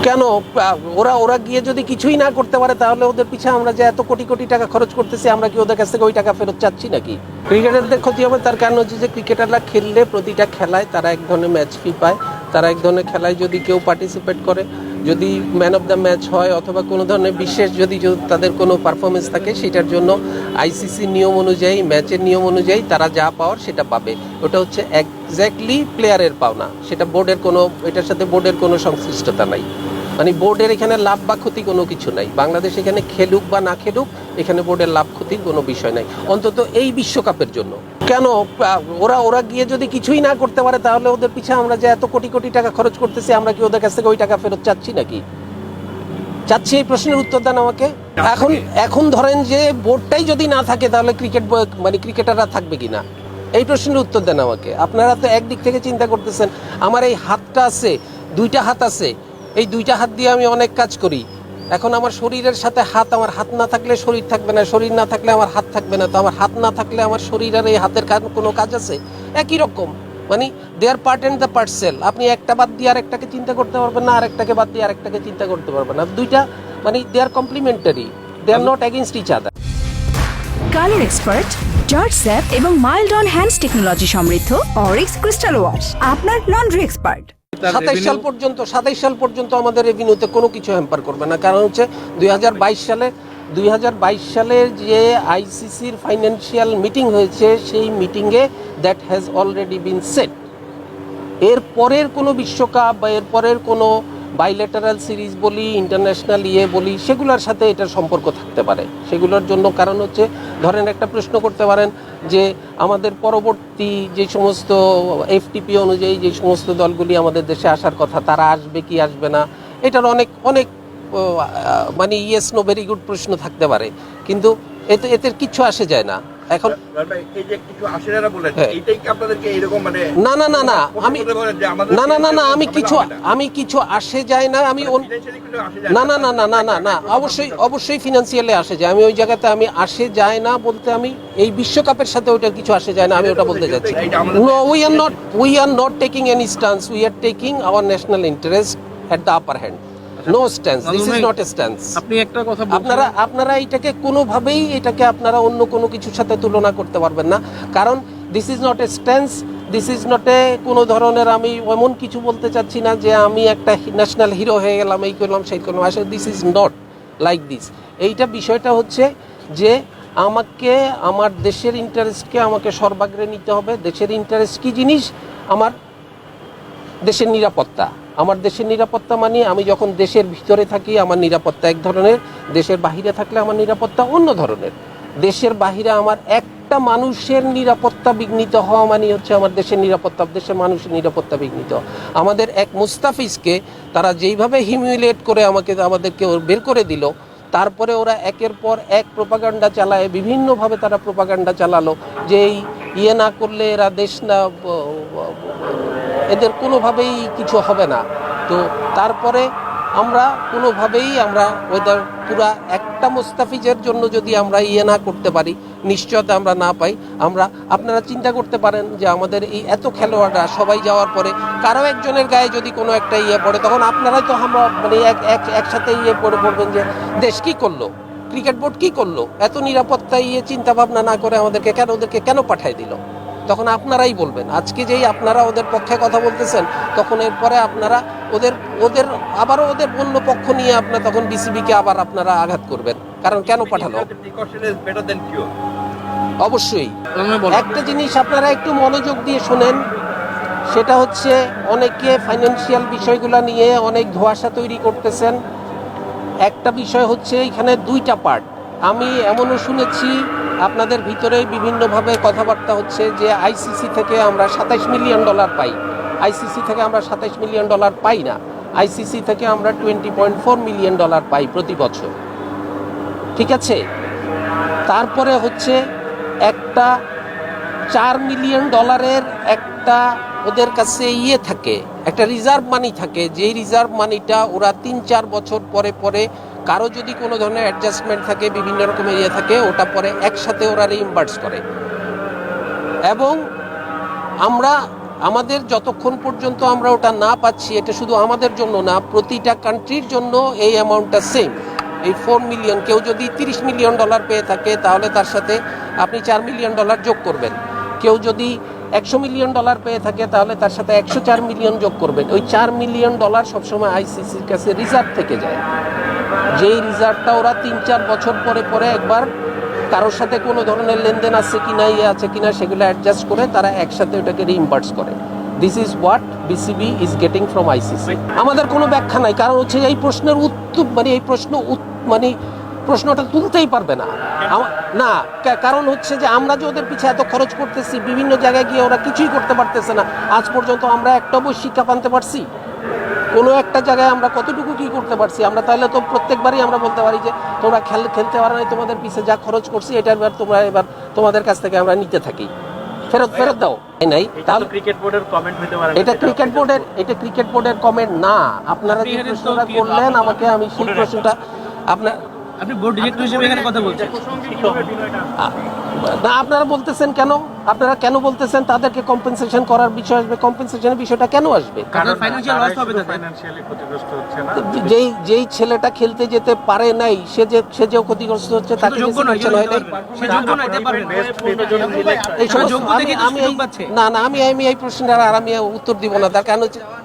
কেন ওরা ওরা গিয়ে যদি কিছুই না করতে পারে তাহলে ওদের পিছনে আমরা যে এত কোটি কোটি টাকা খরচ করতেছি আমরা কি ওদের কাছ থেকে ওই টাকা ফেরত চাচ্ছি নাকি? ক্রিকেটারদের ক্ষতি হবে তার কারণ হচ্ছে যে ক্রিকেটাররা খেললে প্রতিটা খেলায় তারা এক ধরনের ম্যাচ ফি পায়, তারা এক ধরনের খেলায় যদি কেউ পার্টিসিপেট করে, যদি ম্যান অফ দ্য ম্যাচ হয় অথবা কোনো ধরনের বিশেষ যদি তাদের কোনো পারফরমেন্স থাকে সেটার জন্য আইসিসি নিয়ম অনুযায়ী ম্যাচের নিয়ম অনুযায়ী তারা যা পাওয়ার সেটা পাবে। ওটা হচ্ছে এক্স্যাক্টলি প্লেয়ারের পাওনা, সেটা বোর্ডের কোনো, এটার সাথে বোর্ডের কোনো সংশ্লিষ্টতা নাই। মানে বোর্ডের এখানে লাভ বা ক্ষতি কোনো কিছু নাই। বাংলাদেশ এখানে খেলুক বা না খেলুক এখানে বোর্ডের লাভ ক্ষতির কোনো বিষয় নাই, অন্তত এই বিশ্বকাপের জন্য। কেন ওরা ওরা গিয়ে যদি কিছুই না করতে পারে তাহলে ওদের পিছনে আমরা যে এত কোটি কোটি টাকা খরচ করতেছি আমরা কি ওদের কাছ থেকে ওই টাকা ফেরত চাচ্ছি নাকি? চাচ্ছি? এই প্রশ্নের উত্তর দেন আমাকে। এখন এখন ধরেন যে বোর্ডটাই যদি না থাকে তাহলে মানে ক্রিকেটাররা থাকবে কিনা, এই প্রশ্নের উত্তর দেন আমাকে। আপনারা তো একদিক থেকে চিন্তা করতেছেন আমার এই হাতটা আছে, দুইটা হাত আছে, এই দুইটা হাত দিয়ে আমি অনেক কাজ করি। এখন আমার শরীরের সাথে হাত, আমার হাত না থাকলে শরীর থাকবে না, শরীর না থাকলে আমার হাত থাকবে না, তো আমার হাত না থাকলে আমার শরীর আর এই হাতের কোনো কাজ আছে? একই রকম, মানে they R part and the parcel. আপনি একটা বাদ দিয়ে আরেকটাকে চিন্তা করতে পারবেন না, আরেকটাকে বাদ দিয়ে আরেকটাকে চিন্তা করতে পারবেন না। দুইটা মানে they are complementary, they are not against each other. Colour expert, জর্জ স্যাপ এবং মাইল্ড অন হ্যান্ডস টেকনোলজি সমৃদ্ধ অরিক্স ক্রিস্টাল ওয়াশ আপনার লন্ড্রি এক্সপার্ট। 27 সাল পর্যন্ত আমাদের রেভিনিউতে কোনো কিছু হ্যাম্পার করবে না, কারণ হচ্ছে 2022 সালে যে আইসিসির ফাইন্যান্সিয়াল মিটিং হয়েছে সেই মিটিংয়ে that has already been set. এর পরের কোনো বিশ্বকাপ বা এর পরের কোনো বাইলেটারাল সিরিজ বলি, ইন্টারন্যাশনাল বলি, সেগুলোর সাথে এটার সম্পর্ক থাকতে পারে। সেগুলোর জন্য কারণ হচ্ছে ধরেন একটা প্রশ্ন করতে পারেন যে আমাদের পরবর্তী যে সমস্ত এফটিপি অনুযায়ী যে সমস্ত দলগুলি আমাদের দেশে আসার কথা তারা আসবে কি আসবে না, এটার অনেক অনেক মানে ইয়েস নো ভেরি গুড প্রশ্ন থাকতে পারে, কিন্তু এতে কিচ্ছু আসে যায় না। এখন আমি কিছু আসে যায় না, আমি না অবশ্যই ফিনান্সিয়ালি আসে যায়। আমি ওই জায়গাতে আমি আসে যায় না বলতে আমি এই বিশ্বকাপের সাথে ওইটার কিছু আসে যায় না, আমি ওটা বলতে যাচ্ছি। No, we are not taking any stance. We are taking our national interest at the upper hand. No stance. This is not a stance. আপনি একটা কথা বলছেন, আপনারা এটাকে কোনোভাবেই এটাকে আপনারা অন্য কোনো কিছুর সাথে তুলনা করতে পারবেন না, কারণ this is not a stance, this is not a কোনো ধরনের আমি এমন কিছু বলতে চাচ্ছি না যে আমি একটা ন্যাশনাল হিরো হয়ে গেলাম, এই করলাম সেই করলাম। আসলে this is not like this. এইটা বিষয়টা হচ্ছে যে আমাকে আমার দেশের ইন্টারেস্টকে আমাকে সর্বাগ্রে নিতে হবে। দেশের ইন্টারেস্ট কী জিনিস? আমার দেশের নিরাপত্তা। আমার দেশের নিরাপত্তা মানে আমি যখন দেশের ভিতরে থাকি আমার নিরাপত্তা এক ধরনের, দেশের বাহিরে থাকলে আমার নিরাপত্তা অন্য ধরনের। দেশের বাহিরে আমার একটা মানুষের নিরাপত্তা বিঘ্নিত হওয়া মানে হচ্ছে আমার দেশের নিরাপত্তা, দেশের মানুষের নিরাপত্তা বিঘ্নিত। আমাদের এক মুস্তাফিজকে তারা যেইভাবে হিমিউলেট করে আমাদেরকে বের করে দিল, তারপরে ওরা একের পর এক প্রোপাগান্ডা চালায়, বিভিন্নভাবে তারা প্রোপাগান্ডা চালালো যে এই না করলে এরা দেশ না, এদের কোনোভাবেই কিছু হবে না। তো তারপরে আমরা কোনোভাবেই আমরা ওদের পুরা একটা মুস্তাফিজের জন্য যদি আমরা না করতে পারি, নিশ্চয়তা আমরা না পাই, আপনারা চিন্তা করতে পারেন যে আমাদের এই এত খেলোয়াড়রা সবাই যাওয়ার পরে কারো একজনের গায়ে যদি কোনো একটা পড়ে, তখন আপনারাই তো আমরা মানে একসাথে পড়বেন যে দেশ কি করলো, ক্রিকেট বোর্ড কি করলো, এত নিরাপত্তা চিন্তা ভাবনা না করে ওদেরকে কেন পাঠায় দিল, তখন আপনারাই বলবেন। আজকে যেই আপনারা ওদের পক্ষে কথা বলতেছেন, তখন এরপরে আপনারা ওদের আবারও ওদের অন্য পক্ষ নিয়ে আপনারা তখন বিসিবিকে আবার আপনারা আঘাত করবেন, কারণ কেন পাঠালো। অবশ্যই একটা জিনিস আপনারা একটু মনোযোগ দিয়ে শোনেন, সেটা হচ্ছে অনেকে ফাইন্যান্সিয়াল বিষয়গুলো নিয়ে অনেক ধোঁয়াশা তৈরি করতেছেন। একটা বিষয় হচ্ছে এখানে দুইটা পার্ট। আমি এমনও শুনেছি আপনাদের ভিতরে বিভিন্নভাবে কথাবার্তা হচ্ছে যে আইসিসি থেকে আমরা $27 মিলিয়ন পাই। আইসিসি থেকে আমরা $27 মিলিয়ন পাই না, আইসিসি থেকে আমরা $20.4 মিলিয়ন পাই প্রতি বছর, ঠিক আছে। তারপরে হচ্ছে একটা $4 মিলিয়ন একটা ওদের কাছে থাকে, একটা রিজার্ভ মানি থাকে, যেই রিজার্ভ মানিটা ওরা 3-4 বছর পরে পরে কারো যদি কোনো ধরনের অ্যাডজাস্টমেন্ট থাকে, বিভিন্ন রকমের থাকে, ওটা পরে একসাথে ওরা রিইম্বার্স করে। এবং আমরা আমাদের যতক্ষণ পর্যন্ত আমরা ওটা না পাচ্ছি, এটা শুধু আমাদের জন্য না, প্রতিটা কান্ট্রির জন্য এই অ্যামাউন্টটা সেম। এই 4 মিলিয়ন, কেউ যদি $30 মিলিয়ন পেয়ে থাকে তাহলে তার সাথে আপনি $4 মিলিয়ন যোগ করবেন। কেউ যদি $100 মিলিয়ন পেয়ে থাকে তাহলে তার সাথে 104 মিলিয়ন যোগ করবেন। ওই $4 মিলিয়ন সবসময় আইসিসির কাছে রিজার্ভ থেকে যায়, যেই রিজার্ভটা ওরা 3-4 বছর পরে পরে একবার কারোর সাথে কোনো ধরনের লেনদেন আছে কিনা, আছে কিনা, সেগুলো অ্যাডজাস্ট করে তারা একসাথে ওটাকে রিইম্বার্স করে। This is what BCB is getting from ICC. আমাদের কোনো ব্যাখ্যা নাই, কারণ হচ্ছে এই প্রশ্নের উত্তর প্রশ্নটা তুলতেই পারবে না না, কারণ হচ্ছে যে আমরা যে ওদের পিছিয়ে এত খরচ করতেছি, বিভিন্ন জায়গায় গিয়ে ওরা কিছুই করতে পারতেছে না। আজ পর্যন্ত আমরা একটা বই শিক্ষা পানতে পারছি? কোনো একটা জায়গায় আমরা কতটুকু কি করতে পারছি? আমরা তাহলে তো প্রত্যেকবারই আমরা বলতে পারি যে তোমরা খেলতে পারো নাই, তোমাদের পিছে যা খরচ করছি এটা এবার তোমাদের কাছ থেকে আমরা নিতে থাকি, ফেরত দাও। নাই, তাহলে ক্রিকেট বোর্ডের কমেন্ট হতে পারে। এটা ক্রিকেট বোর্ডের কমেন্ট না। আপনারা যে প্রশ্নটা করলেন আমাকে, আমি সেই প্রশ্নটা আপনি বোর্ড ডিরেক্টর হিসেবে এখানে কথা বলছেন না, আপনারা বলতেছেন কেন? আপনারা কেন বলতেছেন তাদেরকে কম্পেনসেশন করার বিষয় আসবে? কম্পেনসেশনের বিষয়টা কেন আসবে? কারণ ফাইনান্সিয়াল লস হবে, ফাইনান্সিয়ালি ক্ষতিগ্রস্ত হচ্ছে না। যেই ছেলেটা খেলতে যেতে পারে নাই, সে যে ক্ষতিগ্রস্ত হচ্ছে তাকে যোগ্য নয়, selection হয় নাই। সে যোগ্য নয়, তাই পারবেন। এই সমস্ত- যোগ্য দেখে তো আমি সুযোগ এই- পাচ্ছে। না আমি এই প্রশ্নটার আর আমি উত্তর দিব না। তার কারণ হচ্ছে